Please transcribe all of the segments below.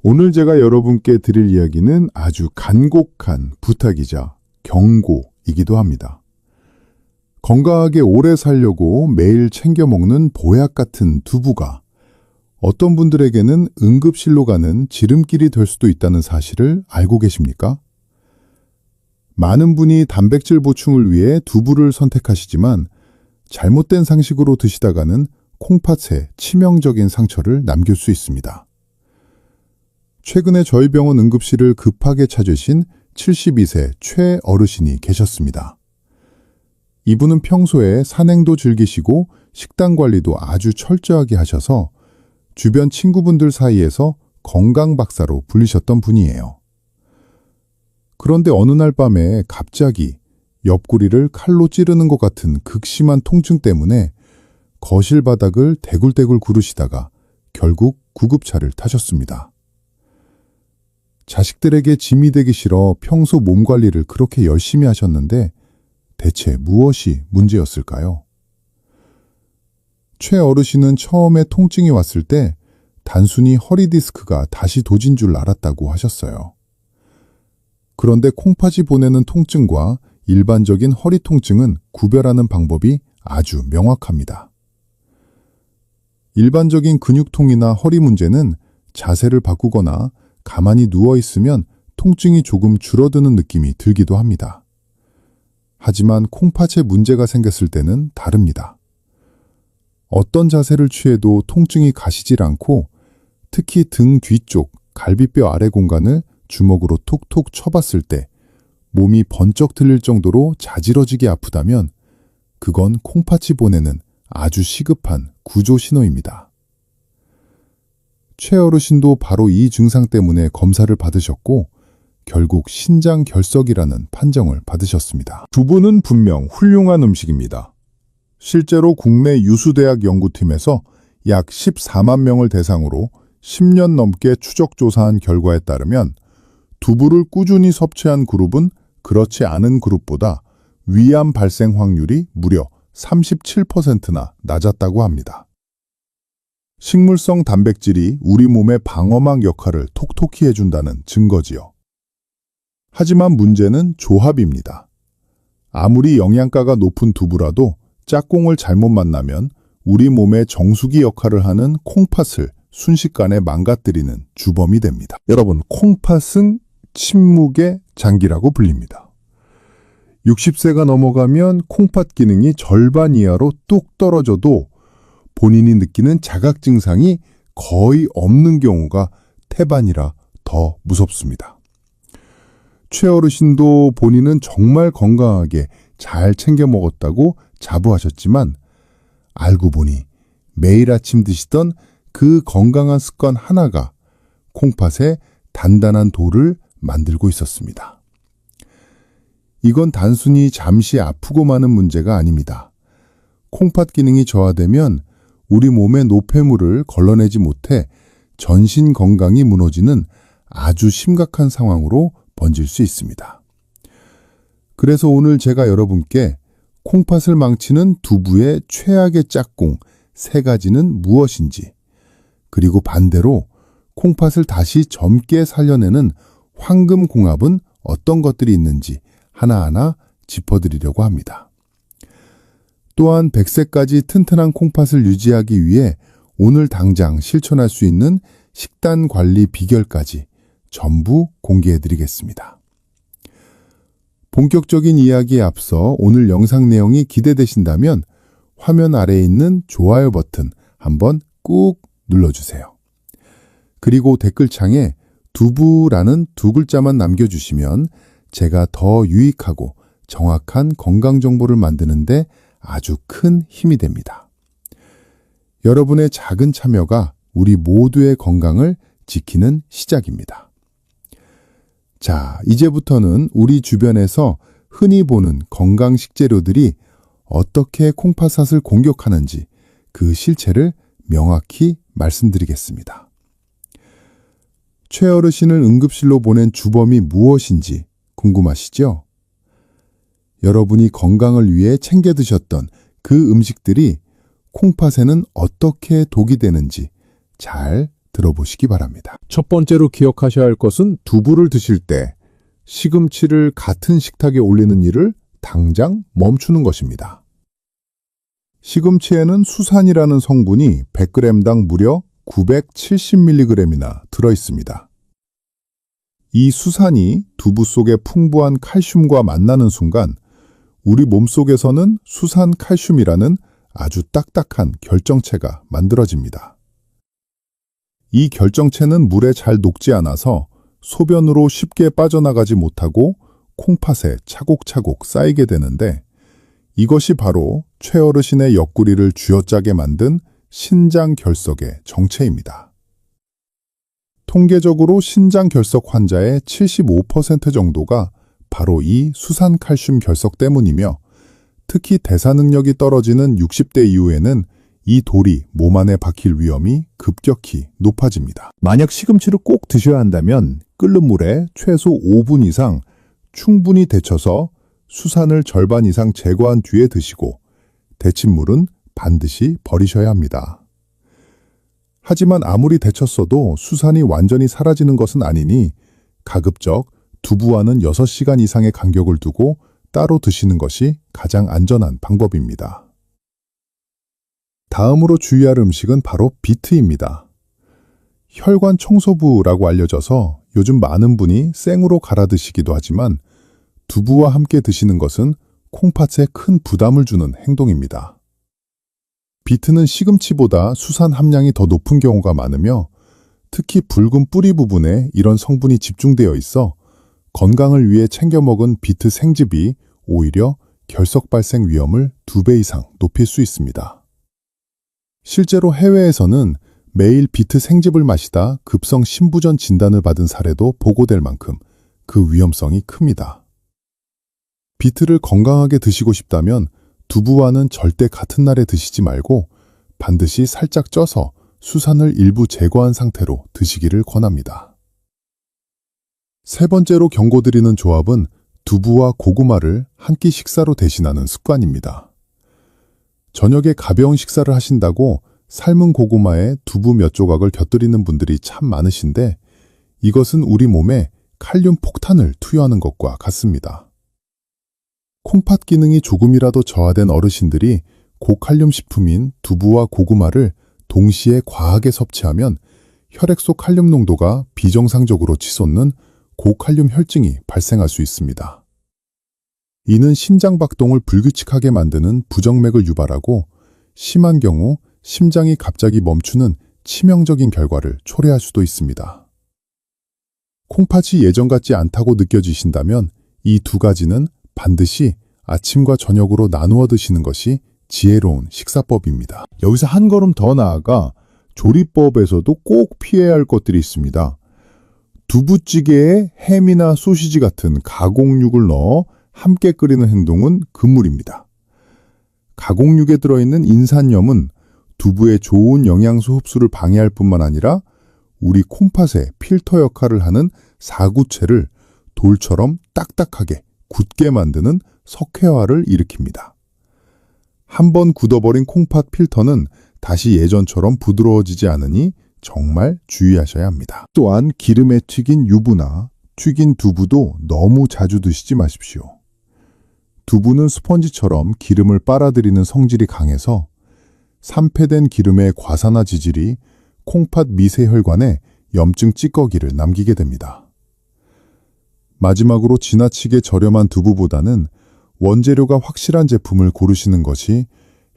오늘 제가 여러분께 드릴 이야기는 아주 간곡한 부탁이자 경고이기도 합니다. 건강하게 오래 살려고 매일 챙겨 먹는 보약 같은 두부가 어떤 분들에게는 응급실로 가는 지름길이 될 수도 있다는 사실을 알고 계십니까? 많은 분이 단백질 보충을 위해 두부를 선택하시지만 잘못된 상식으로 드시다가는 콩팥에 치명적인 상처를 남길 수 있습니다. 최근에 저희 병원 응급실을 급하게 찾으신 72세 최 어르신이 계셨습니다. 이분은 평소에 산행도 즐기시고 식단 관리도 아주 철저하게 하셔서 주변 친구분들 사이에서 건강 박사로 불리셨던 분이에요. 그런데 어느 날 밤에 갑자기 옆구리를 칼로 찌르는 것 같은 극심한 통증 때문에 거실 바닥을 대굴대굴 구르시다가 결국 구급차를 타셨습니다. 자식들에게 짐이 되기 싫어 평소 몸 관리를 그렇게 열심히 하셨는데 대체 무엇이 문제였을까요? 최 어르신은 처음에 통증이 왔을 때 단순히 허리 디스크가 다시 도진 줄 알았다고 하셨어요. 그런데 콩팥이 보내는 통증과 일반적인 허리 통증은 구별하는 방법이 아주 명확합니다. 일반적인 근육통이나 허리 문제는 자세를 바꾸거나 가만히 누워있으면 통증이 조금 줄어드는 느낌이 들기도 합니다. 하지만 콩팥에 문제가 생겼을 때는 다릅니다. 어떤 자세를 취해도 통증이 가시질 않고 특히 등 뒤쪽 갈비뼈 아래 공간을 주먹으로 톡톡 쳐봤을 때 몸이 번쩍 들릴 정도로 자지러지게 아프다면 그건 콩팥이 보내는 아주 시급한 구조 신호입니다. 최 어르신도 바로 이 증상 때문에 검사를 받으셨고 결국 신장결석이라는 판정을 받으셨습니다. 두부는 분명 훌륭한 음식입니다. 실제로 국내 유수대학 연구팀에서 약 14만 명을 대상으로 10년 넘게 추적조사한 결과에 따르면 두부를 꾸준히 섭취한 그룹은 그렇지 않은 그룹보다 위암 발생 확률이 무려 37%나 낮았다고 합니다. 식물성 단백질이 우리 몸의 방어막 역할을 톡톡히 해준다는 증거지요. 하지만 문제는 조합입니다. 아무리 영양가가 높은 두부라도 짝꿍을 잘못 만나면 우리 몸의 정수기 역할을 하는 콩팥을 순식간에 망가뜨리는 주범이 됩니다. 여러분, 콩팥은 침묵의 장기라고 불립니다. 60세가 넘어가면 콩팥 기능이 절반 이하로 뚝 떨어져도 본인이 느끼는 자각 증상이 거의 없는 경우가 태반이라 더 무섭습니다. 최 어르신도 본인은 정말 건강하게 잘 챙겨 먹었다고 자부하셨지만 알고 보니 매일 아침 드시던 그 건강한 습관 하나가 콩팥에 단단한 돌을 만들고 있었습니다. 이건 단순히 잠시 아프고 마는 문제가 아닙니다. 콩팥 기능이 저하되면 우리 몸의 노폐물을 걸러내지 못해 전신 건강이 무너지는 아주 심각한 상황으로 번질 수 있습니다. 그래서 오늘 제가 여러분께 콩팥을 망치는 두부의 최악의 짝꿍 3가지는 무엇인지, 그리고 반대로 콩팥을 다시 젊게 살려내는 황금궁합은 어떤 것들이 있는지 하나하나 짚어드리려고 합니다. 또한 100세까지 튼튼한 콩팥을 유지하기 위해 오늘 당장 실천할 수 있는 식단 관리 비결까지 전부 공개해드리겠습니다. 본격적인 이야기에 앞서 오늘 영상 내용이 기대되신다면 화면 아래에 있는 좋아요 버튼 한번 꾹 눌러주세요. 그리고 댓글창에 두부라는 2글자만 남겨주시면 제가 더 유익하고 정확한 건강 정보를 만드는데 아주 큰 힘이 됩니다. 여러분의 작은 참여가 우리 모두의 건강을 지키는 시작입니다. 자, 이제부터는 우리 주변에서 흔히 보는 건강 식재료들이 어떻게 콩팥을 공격하는지 그 실체를 명확히 말씀드리겠습니다. 최 어르신을 응급실로 보낸 주범이 무엇인지 궁금하시죠? 여러분이 건강을 위해 챙겨 드셨던 그 음식들이 콩팥에는 어떻게 독이 되는지 잘 들어보시기 바랍니다. 첫 번째로 기억하셔야 할 것은 두부를 드실 때 시금치를 같은 식탁에 올리는 일을 당장 멈추는 것입니다. 시금치에는 수산이라는 성분이 100g당 무려 970mg이나 들어있습니다. 이 수산이 두부 속의 풍부한 칼슘과 만나는 순간 우리 몸속에서는 수산 칼슘이라는 아주 딱딱한 결정체가 만들어집니다. 이 결정체는 물에 잘 녹지 않아서 소변으로 쉽게 빠져나가지 못하고 콩팥에 차곡차곡 쌓이게 되는데 이것이 바로 최어르신의 옆구리를 쥐어짜게 만든 신장결석의 정체입니다. 통계적으로 신장결석 환자의 75% 정도가 바로 이 수산칼슘 결석 때문이며 특히 대사 능력이 떨어지는 60대 이후에는 이 돌이 몸 안에 박힐 위험이 급격히 높아집니다. 만약 시금치를 꼭 드셔야 한다면 끓는 물에 최소 5분 이상 충분히 데쳐서 수산을 절반 이상 제거한 뒤에 드시고 데친물은 반드시 버리셔야 합니다. 하지만 아무리 데쳤어도 수산이 완전히 사라지는 것은 아니니 가급적 두부와는 6시간 이상의 간격을 두고 따로 드시는 것이 가장 안전한 방법입니다. 다음으로 주의할 음식은 바로 비트입니다. 혈관 청소부라고 알려져서 요즘 많은 분이 생으로 갈아 드시기도 하지만 두부와 함께 드시는 것은 콩팥에 큰 부담을 주는 행동입니다. 비트는 시금치보다 수산 함량이 더 높은 경우가 많으며 특히 붉은 뿌리 부분에 이런 성분이 집중되어 있어 건강을 위해 챙겨 먹은 비트 생즙이 오히려 결석 발생 위험을 2배 이상 높일 수 있습니다. 실제로 해외에서는 매일 비트 생즙을 마시다 급성 심부전 진단을 받은 사례도 보고될 만큼 그 위험성이 큽니다. 비트를 건강하게 드시고 싶다면 두부와는 절대 같은 날에 드시지 말고 반드시 살짝 쪄서 수산을 일부 제거한 상태로 드시기를 권합니다. 세 번째로 경고드리는 조합은 두부와 고구마를 한 끼 식사로 대신하는 습관입니다. 저녁에 가벼운 식사를 하신다고 삶은 고구마에 두부 몇 조각을 곁들이는 분들이 참 많으신데 이것은 우리 몸에 칼륨 폭탄을 투여하는 것과 같습니다. 콩팥 기능이 조금이라도 저하된 어르신들이 고칼륨 식품인 두부와 고구마를 동시에 과하게 섭취하면 혈액 속 칼륨 농도가 비정상적으로 치솟는 고칼륨 혈증이 발생할 수 있습니다. 이는 심장 박동을 불규칙하게 만드는 부정맥을 유발하고 심한 경우 심장이 갑자기 멈추는 치명적인 결과를 초래할 수도 있습니다. 콩팥이 예전 같지 않다고 느껴지신다면 이 두 가지는 반드시 아침과 저녁으로 나누어 드시는 것이 지혜로운 식사법입니다. 여기서 한 걸음 더 나아가 조리법에서도 꼭 피해야 할 것들이 있습니다. 두부찌개에 햄이나 소시지 같은 가공육을 넣어 함께 끓이는 행동은 금물입니다. 가공육에 들어있는 인산염은 두부의 좋은 영양소 흡수를 방해할 뿐만 아니라 우리 콩팥의 필터 역할을 하는 사구체를 돌처럼 딱딱하게 굳게 만드는 석회화를 일으킵니다. 한번 굳어버린 콩팥 필터는 다시 예전처럼 부드러워지지 않으니 정말 주의하셔야 합니다. 또한 기름에 튀긴 유부나 튀긴 두부도 너무 자주 드시지 마십시오. 두부는 스펀지처럼 기름을 빨아들이는 성질이 강해서 산패된 기름의 과산화 지질이 콩팥 미세혈관에 염증 찌꺼기를 남기게 됩니다. 마지막으로 지나치게 저렴한 두부보다는 원재료가 확실한 제품을 고르시는 것이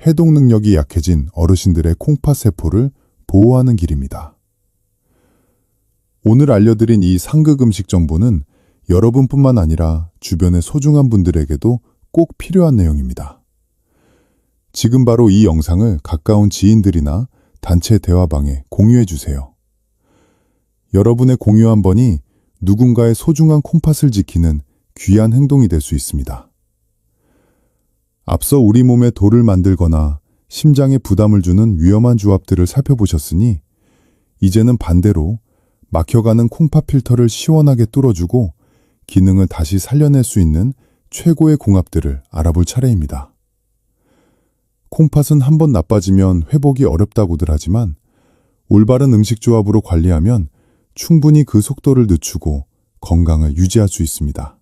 해독 능력이 약해진 어르신들의 콩팥 세포를 보호하는 길입니다. 오늘 알려드린 이 상극 음식 정보는 여러분뿐만 아니라 주변의 소중한 분들에게도 꼭 필요한 내용입니다. 지금 바로 이 영상을 가까운 지인들이나 단체 대화방에 공유해 주세요. 여러분의 공유 한 번이 누군가의 소중한 콩팥을 지키는 귀한 행동이 될 수 있습니다. 앞서 우리 몸에 돌을 만들거나 심장에 부담을 주는 위험한 조합들을 살펴보셨으니 이제는 반대로 막혀가는 콩팥 필터를 시원하게 뚫어주고 기능을 다시 살려낼 수 있는 최고의 궁합들을 알아볼 차례입니다. 콩팥은 한번 나빠지면 회복이 어렵다고들 하지만 올바른 음식 조합으로 관리하면 충분히 그 속도를 늦추고 건강을 유지할 수 있습니다.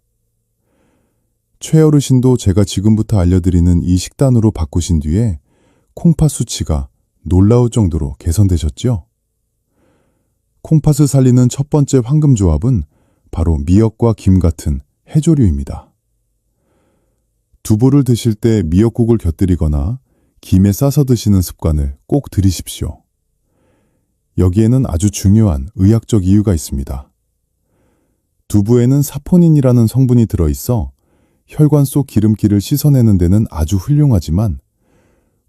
최어르신도 제가 지금부터 알려드리는 이 식단으로 바꾸신 뒤에 콩팥 수치가 놀라울 정도로 개선되셨죠? 콩팥을 살리는 첫 번째 황금 조합은 바로 미역과 김 같은 해조류입니다. 두부를 드실 때 미역국을 곁들이거나 김에 싸서 드시는 습관을 꼭 들이십시오. 여기에는 아주 중요한 의학적 이유가 있습니다. 두부에는 사포닌이라는 성분이 들어있어 혈관 속 기름기를 씻어내는 데는 아주 훌륭하지만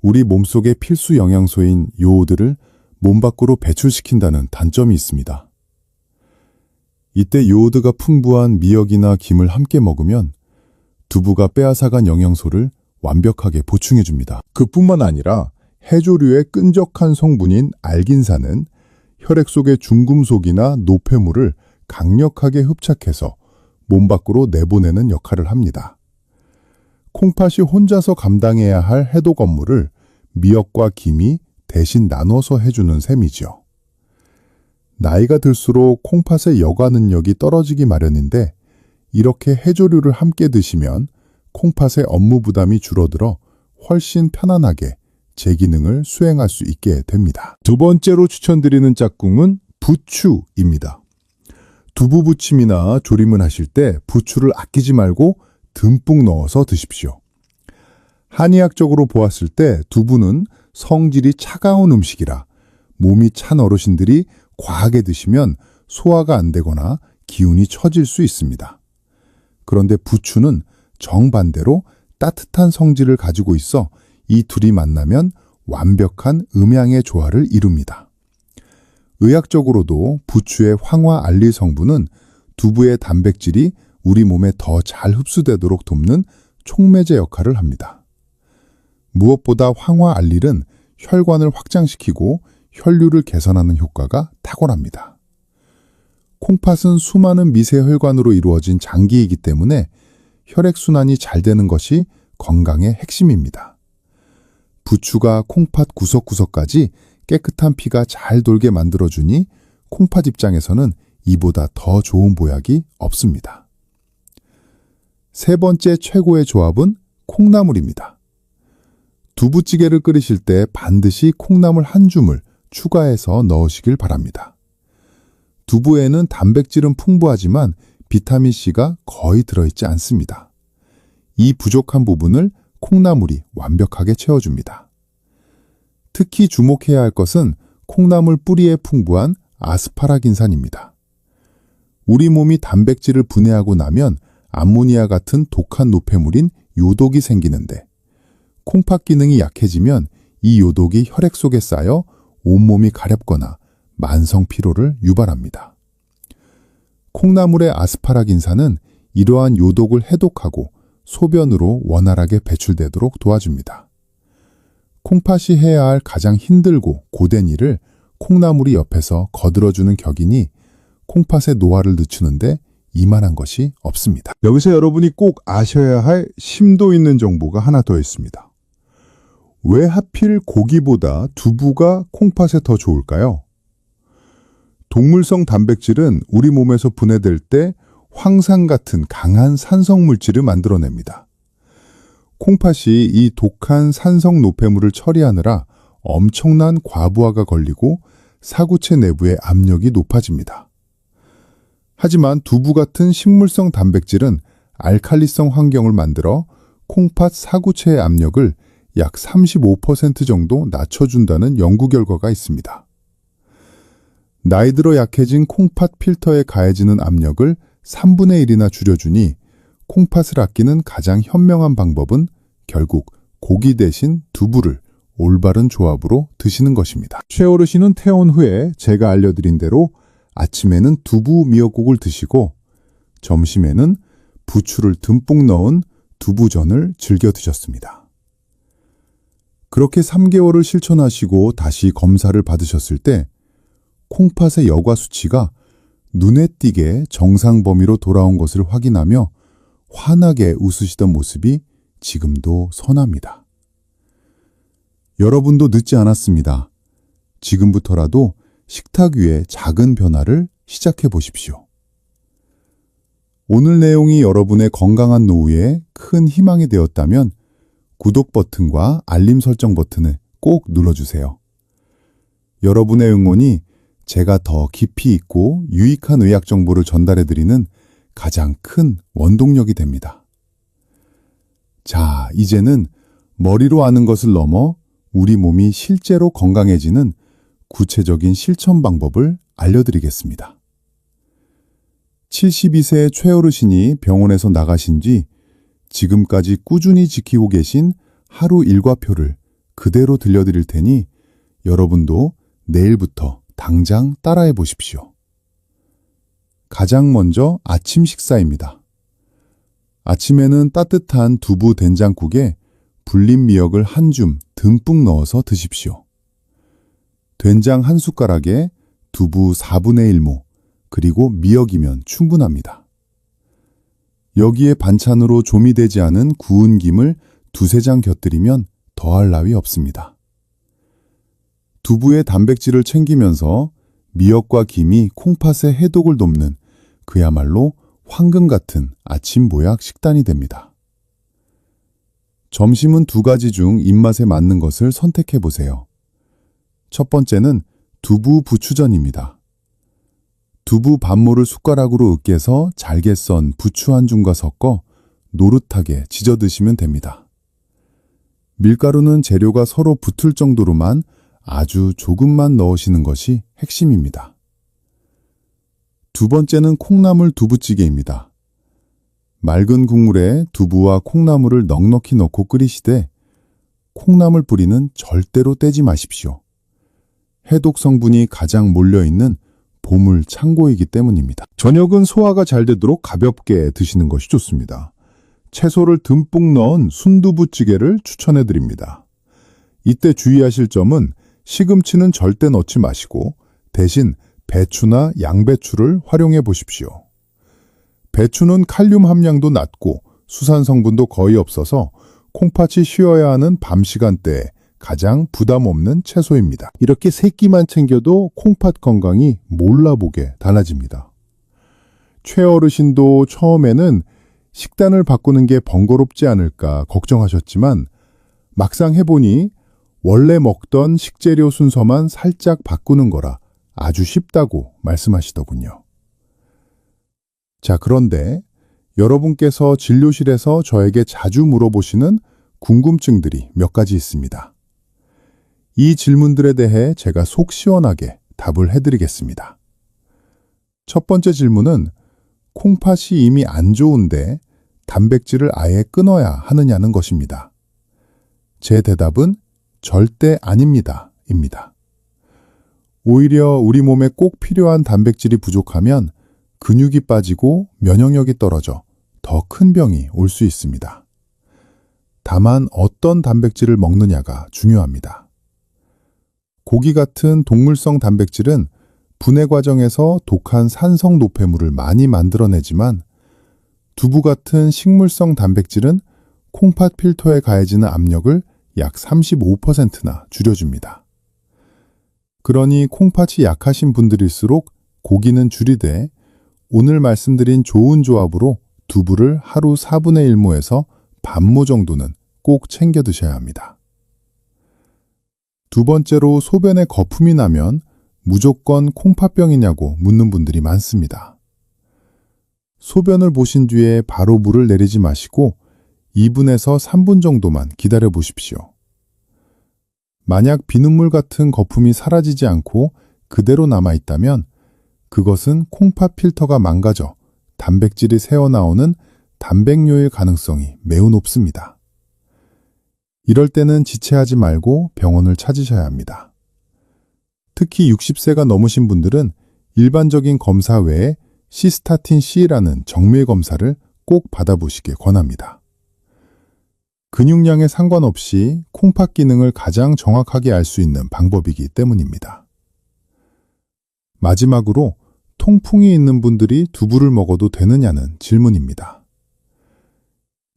우리 몸속의 필수 영양소인 요오드를 몸 밖으로 배출시킨다는 단점이 있습니다. 이때 요오드가 풍부한 미역이나 김을 함께 먹으면 두부가 빼앗아간 영양소를 완벽하게 보충해줍니다. 그뿐만 아니라 해조류의 끈적한 성분인 알긴산은 혈액 속의 중금속이나 노폐물을 강력하게 흡착해서 몸 밖으로 내보내는 역할을 합니다. 콩팥이 혼자서 감당해야 할 해독 업무를 미역과 김이 대신 나눠서 해주는 셈이죠. 나이가 들수록 콩팥의 여과 능력이 떨어지기 마련인데 이렇게 해조류를 함께 드시면 콩팥의 업무 부담이 줄어들어 훨씬 편안하게 제 기능을 수행할 수 있게 됩니다. 두 번째로 추천드리는 짝꿍은 부추입니다. 두부 부침이나 조림을 하실 때 부추를 아끼지 말고 듬뿍 넣어서 드십시오. 한의학적으로 보았을 때 두부는 성질이 차가운 음식이라 몸이 찬 어르신들이 과하게 드시면 소화가 안 되거나 기운이 처질 수 있습니다. 그런데 부추는 정반대로 따뜻한 성질을 가지고 있어 이 둘이 만나면 완벽한 음양의 조화를 이룹니다. 의학적으로도 부추의 황화알릴 성분은 두부의 단백질이 우리 몸에 더 잘 흡수되도록 돕는 촉매제 역할을 합니다. 무엇보다 황화알릴은 혈관을 확장시키고 혈류를 개선하는 효과가 탁월합니다. 콩팥은 수많은 미세혈관으로 이루어진 장기이기 때문에 혈액순환이 잘 되는 것이 건강의 핵심입니다. 부추가 콩팥 구석구석까지 깨끗한 피가 잘 돌게 만들어주니 콩팥 입장에서는 이보다 더 좋은 보약이 없습니다. 세 번째 최고의 조합은 콩나물입니다. 두부찌개를 끓이실 때 반드시 콩나물 한 줌을 추가해서 넣으시길 바랍니다. 두부에는 단백질은 풍부하지만 비타민C가 거의 들어있지 않습니다. 이 부족한 부분을 콩나물이 완벽하게 채워줍니다. 특히 주목해야 할 것은 콩나물 뿌리에 풍부한 아스파라긴산입니다. 우리 몸이 단백질을 분해하고 나면 암모니아 같은 독한 노폐물인 요독이 생기는데 콩팥 기능이 약해지면 이 요독이 혈액 속에 쌓여 온몸이 가렵거나 만성 피로를 유발합니다. 콩나물의 아스파라긴산은 이러한 요독을 해독하고 소변으로 원활하게 배출되도록 도와줍니다. 콩팥이 해야 할 가장 힘들고 고된 일을 콩나물이 옆에서 거들어주는 격이니 콩팥의 노화를 늦추는데 이만한 것이 없습니다. 여기서 여러분이 꼭 아셔야 할 심도 있는 정보가 하나 더 있습니다. 왜 하필 고기보다 두부가 콩팥에 더 좋을까요? 동물성 단백질은 우리 몸에서 분해될 때 황산 같은 강한 산성 물질을 만들어냅니다. 콩팥이 이 독한 산성 노폐물을 처리하느라 엄청난 과부하가 걸리고 사구체 내부의 압력이 높아집니다. 하지만 두부 같은 식물성 단백질은 알칼리성 환경을 만들어 콩팥 사구체의 압력을 약 35% 정도 낮춰준다는 연구 결과가 있습니다. 나이 들어 약해진 콩팥 필터에 가해지는 압력을 3분의 1이나 줄여주니 콩팥을 아끼는 가장 현명한 방법은 결국 고기 대신 두부를 올바른 조합으로 드시는 것입니다. 최어르신은 퇴원 후에 제가 알려드린 대로 아침에는 두부 미역국을 드시고 점심에는 부추를 듬뿍 넣은 두부전을 즐겨 드셨습니다. 그렇게 3개월을 실천하시고 다시 검사를 받으셨을 때 콩팥의 여과 수치가 눈에 띄게 정상 범위로 돌아온 것을 확인하며 환하게 웃으시던 모습이 지금도 선합니다. 여러분도 늦지 않았습니다. 지금부터라도 식탁 위에 작은 변화를 시작해 보십시오. 오늘 내용이 여러분의 건강한 노후에 큰 희망이 되었다면 구독 버튼과 알림 설정 버튼을 꼭 눌러주세요. 여러분의 응원이 제가 더 깊이 있고 유익한 의학 정보를 전달해드리는 가장 큰 원동력이 됩니다. 자, 이제는 머리로 아는 것을 넘어 우리 몸이 실제로 건강해지는 구체적인 실천 방법을 알려드리겠습니다. 72세 최어르신이 병원에서 나가신 뒤 지금까지 꾸준히 지키고 계신 하루 일과표를 그대로 들려드릴 테니 여러분도 내일부터 당장 따라해 보십시오. 가장 먼저 아침 식사입니다. 아침에는 따뜻한 두부 된장국에 불린 미역을 한 줌 듬뿍 넣어서 드십시오. 된장 한 숟가락에 두부 4분의 1모, 그리고 미역이면 충분합니다. 여기에 반찬으로 조미되지 않은 구운 김을 두세 장 곁들이면 더할 나위 없습니다. 두부의 단백질을 챙기면서 미역과 김이 콩팥의 해독을 돕는 그야말로 황금 같은 아침 보약 식단이 됩니다. 점심은 두 가지 중 입맛에 맞는 것을 선택해 보세요. 첫 번째는 두부 부추전입니다. 두부 반모를 숟가락으로 으깨서 잘게 썬 부추 한 줌과 섞어 노릇하게 지져 드시면 됩니다. 밀가루는 재료가 서로 붙을 정도로만 아주 조금만 넣으시는 것이 핵심입니다. 두 번째는 콩나물 두부찌개입니다. 맑은 국물에 두부와 콩나물을 넉넉히 넣고 끓이시되 콩나물 뿌리는 절대로 떼지 마십시오. 해독 성분이 가장 몰려있는 보물 창고이기 때문입니다. 저녁은 소화가 잘 되도록 가볍게 드시는 것이 좋습니다. 채소를 듬뿍 넣은 순두부찌개를 추천해 드립니다. 이때 주의하실 점은 시금치는 절대 넣지 마시고 대신 배추나 양배추를 활용해 보십시오. 배추는 칼륨 함량도 낮고 수산 성분도 거의 없어서 콩팥이 쉬어야 하는 밤 시간대에 가장 부담 없는 채소입니다. 이렇게 세 끼만 챙겨도 콩팥 건강이 몰라보게 달라집니다. 최어르신도 처음에는 식단을 바꾸는 게 번거롭지 않을까 걱정하셨지만 막상 해보니 원래 먹던 식재료 순서만 살짝 바꾸는 거라 아주 쉽다고 말씀하시더군요. 자, 그런데 여러분께서 진료실에서 저에게 자주 물어보시는 궁금증들이 몇 가지 있습니다. 이 질문들에 대해 제가 속 시원하게 답을 해드리겠습니다. 첫 번째 질문은 콩팥이 이미 안 좋은데 단백질을 아예 끊어야 하느냐는 것입니다. 제 대답은 절대 아닙니다. 입니다. 오히려 우리 몸에 꼭 필요한 단백질이 부족하면 근육이 빠지고 면역력이 떨어져 더 큰 병이 올 수 있습니다. 다만 어떤 단백질을 먹느냐가 중요합니다. 고기 같은 동물성 단백질은 분해 과정에서 독한 산성 노폐물을 많이 만들어내지만 두부 같은 식물성 단백질은 콩팥 필터에 가해지는 압력을 약 35%나 줄여줍니다. 그러니 콩팥이 약하신 분들일수록 고기는 줄이되 오늘 말씀드린 좋은 조합으로 두부를 하루 4분의 1모에서 반모 정도는 꼭 챙겨 드셔야 합니다. 두 번째로 소변에 거품이 나면 무조건 콩팥병이냐고 묻는 분들이 많습니다. 소변을 보신 뒤에 바로 물을 내리지 마시고 2분에서 3분 정도만 기다려 보십시오. 만약 비눗물 같은 거품이 사라지지 않고 그대로 남아있다면 그것은 콩팥 필터가 망가져 단백질이 새어나오는 단백뇨일 가능성이 매우 높습니다. 이럴 때는 지체하지 말고 병원을 찾으셔야 합니다. 특히 60세가 넘으신 분들은 일반적인 검사 외에 시스타틴C라는 정밀 검사를 꼭 받아보시길 권합니다. 근육량에 상관없이 콩팥 기능을 가장 정확하게 알 수 있는 방법이기 때문입니다. 마지막으로 통풍이 있는 분들이 두부를 먹어도 되느냐는 질문입니다.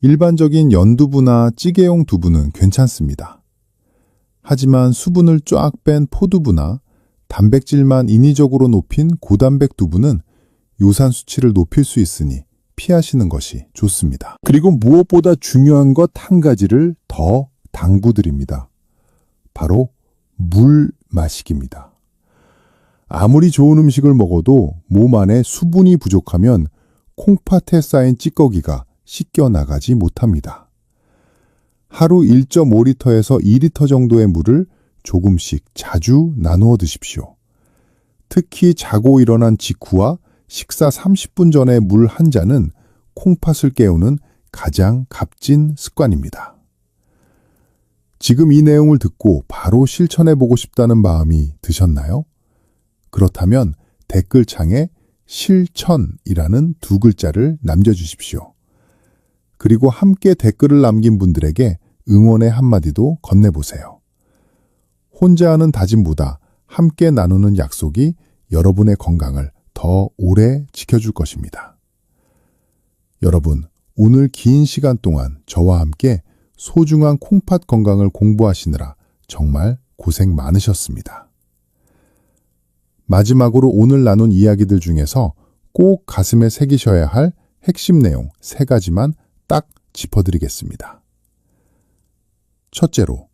일반적인 연두부나 찌개용 두부는 괜찮습니다. 하지만 수분을 쫙 뺀 포두부나 단백질만 인위적으로 높인 고단백 두부는 요산 수치를 높일 수 있으니 피하시는 것이 좋습니다. 그리고 무엇보다 중요한 것 한 가지를 더 당부드립니다. 바로 물 마시기입니다. 아무리 좋은 음식을 먹어도 몸 안에 수분이 부족하면 콩팥에 쌓인 찌꺼기가 씻겨 나가지 못합니다. 하루 1.5리터에서 2리터 정도의 물을 조금씩 자주 나누어 드십시오. 특히 자고 일어난 직후와 식사 30분 전에 물 한 잔은 콩팥을 깨우는 가장 값진 습관입니다. 지금 이 내용을 듣고 바로 실천해보고 싶다는 마음이 드셨나요? 그렇다면 댓글창에 실천이라는 2글자를 남겨주십시오. 그리고 함께 댓글을 남긴 분들에게 응원의 한마디도 건네보세요. 혼자 하는 다짐보다 함께 나누는 약속이 여러분의 건강을 더 오래 지켜줄 것입니다. 여러분, 오늘 긴 시간 동안 저와 함께 소중한 콩팥 건강을 공부하시느라 정말 고생 많으셨습니다. 마지막으로 오늘 나눈 이야기들 중에서 꼭 가슴에 새기셔야 할 핵심 내용 3가지만 딱 짚어드리겠습니다. 첫째로,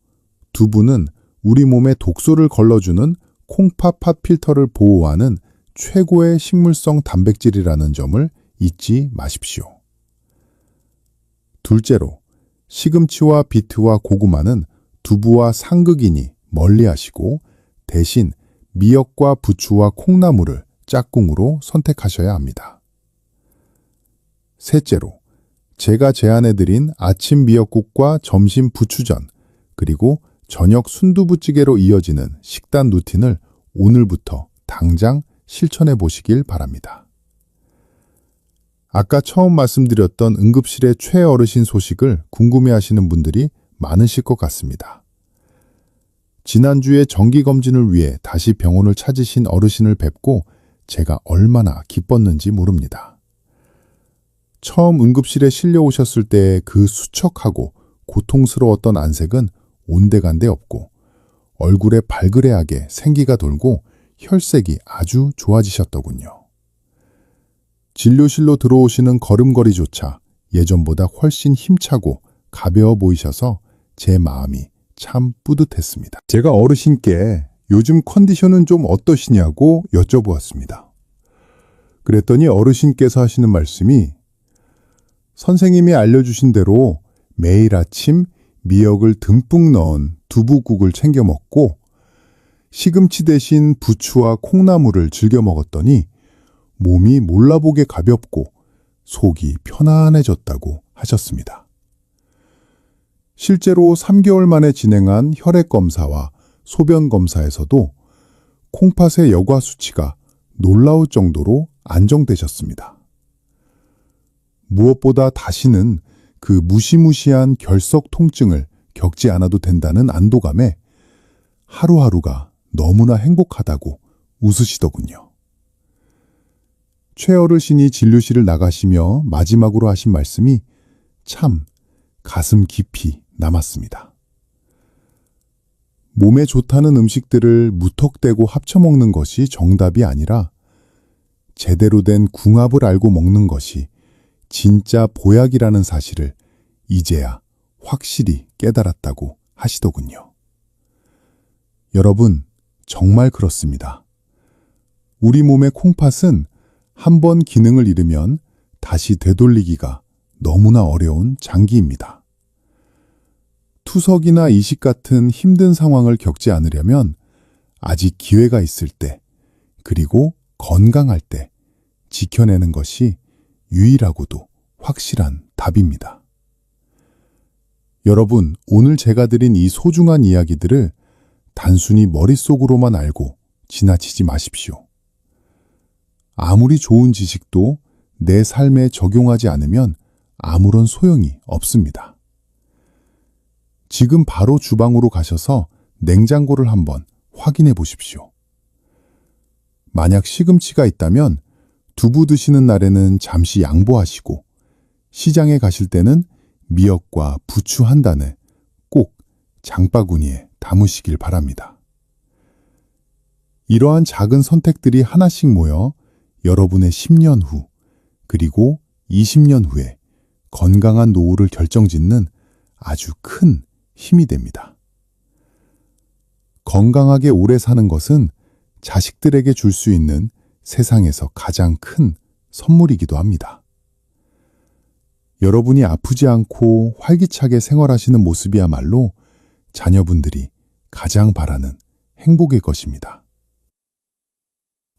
두부는 우리 몸에 독소를 걸러주는 콩팥 필터를 보호하는 최고의 식물성 단백질이라는 점을 잊지 마십시오. 둘째로, 시금치와 비트와 고구마는 두부와 상극이니 멀리하시고 대신 미역과 부추와 콩나물을 짝꿍으로 선택하셔야 합니다. 셋째로, 제가 제안해드린 아침 미역국과 점심 부추전, 그리고 저녁 순두부찌개로 이어지는 식단 루틴을 오늘부터 당장 실천해 보시길 바랍니다. 아까 처음 말씀드렸던 응급실의 최어르신 소식을 궁금해하시는 분들이 많으실 것 같습니다. 지난주에 정기검진을 위해 다시 병원을 찾으신 어르신을 뵙고 제가 얼마나 기뻤는지 모릅니다. 처음 응급실에 실려오셨을 때의 그 수척하고 고통스러웠던 안색은 온데간데 없고 얼굴에 발그레하게 생기가 돌고 혈색이 아주 좋아지셨더군요. 진료실로 들어오시는 걸음걸이조차 예전보다 훨씬 힘차고 가벼워 보이셔서 제 마음이 참 뿌듯했습니다. 제가 어르신께 요즘 컨디션은 좀 어떠시냐고 여쭤보았습니다. 그랬더니 어르신께서 하시는 말씀이 선생님이 알려주신 대로 매일 아침 미역을 듬뿍 넣은 두부국을 챙겨 먹고 시금치 대신 부추와 콩나물을 즐겨 먹었더니 몸이 몰라보게 가볍고 속이 편안해졌다고 하셨습니다. 실제로 3개월 만에 진행한 혈액검사와 소변검사에서도 콩팥의 여과 수치가 놀라울 정도로 안정되셨습니다. 무엇보다 다시는 그 무시무시한 결석 통증을 겪지 않아도 된다는 안도감에 하루하루가 너무나 행복하다고 웃으시더군요. 최어르신이 진료실을 나가시며 마지막으로 하신 말씀이 참 가슴 깊이 남았습니다. 몸에 좋다는 음식들을 무턱대고 합쳐먹는 것이 정답이 아니라 제대로 된 궁합을 알고 먹는 것이 진짜 보약이라는 사실을 이제야 확실히 깨달았다고 하시더군요. 여러분, 정말 그렇습니다. 우리 몸의 콩팥은 한번 기능을 잃으면 다시 되돌리기가 너무나 어려운 장기입니다. 투석이나 이식 같은 힘든 상황을 겪지 않으려면 아직 기회가 있을 때, 그리고 건강할 때 지켜내는 것이 유일하고도 확실한 답입니다. 여러분, 오늘 제가 드린 이 소중한 이야기들을 단순히 머릿속으로만 알고 지나치지 마십시오. 아무리 좋은 지식도 내 삶에 적용하지 않으면 아무런 소용이 없습니다. 지금 바로 주방으로 가셔서 냉장고를 한번 확인해 보십시오. 만약 시금치가 있다면 두부 드시는 날에는 잠시 양보하시고 시장에 가실 때는 미역과 부추 한 단을 꼭 장바구니에 담으시길 바랍니다. 이러한 작은 선택들이 하나씩 모여 여러분의 10년 후, 그리고 20년 후에 건강한 노후를 결정짓는 아주 큰 힘이 됩니다. 건강하게 오래 사는 것은 자식들에게 줄 수 있는 세상에서 가장 큰 선물이기도 합니다. 여러분이 아프지 않고 활기차게 생활하시는 모습이야말로 자녀분들이 가장 바라는 행복일 것입니다.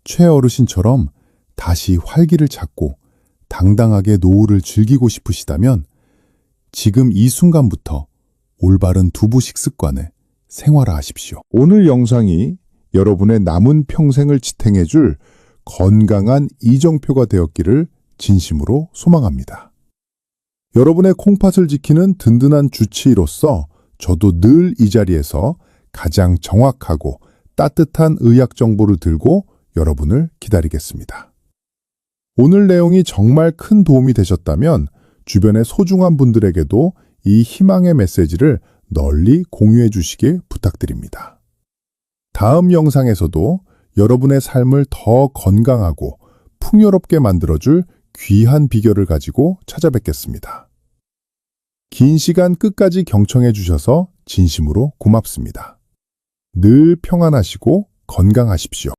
최어르신처럼 다시 활기를 찾고 당당하게 노후를 즐기고 싶으시다면 지금 이 순간부터 올바른 두부 식습관을 생활화하십시오. 오늘 영상이 여러분의 남은 평생을 지탱해줄 건강한 이정표가 되었기를 진심으로 소망합니다. 여러분의 콩팥을 지키는 든든한 주치의로서 저도 늘 이 자리에서 가장 정확하고 따뜻한 의학 정보를 들고 여러분을 기다리겠습니다. 오늘 내용이 정말 큰 도움이 되셨다면 주변의 소중한 분들에게도 이 희망의 메시지를 널리 공유해 주시길 부탁드립니다. 다음 영상에서도 여러분의 삶을 더 건강하고 풍요롭게 만들어줄 귀한 비결을 가지고 찾아뵙겠습니다. 긴 시간 끝까지 경청해 주셔서 진심으로 고맙습니다. 늘 평안하시고 건강하십시오.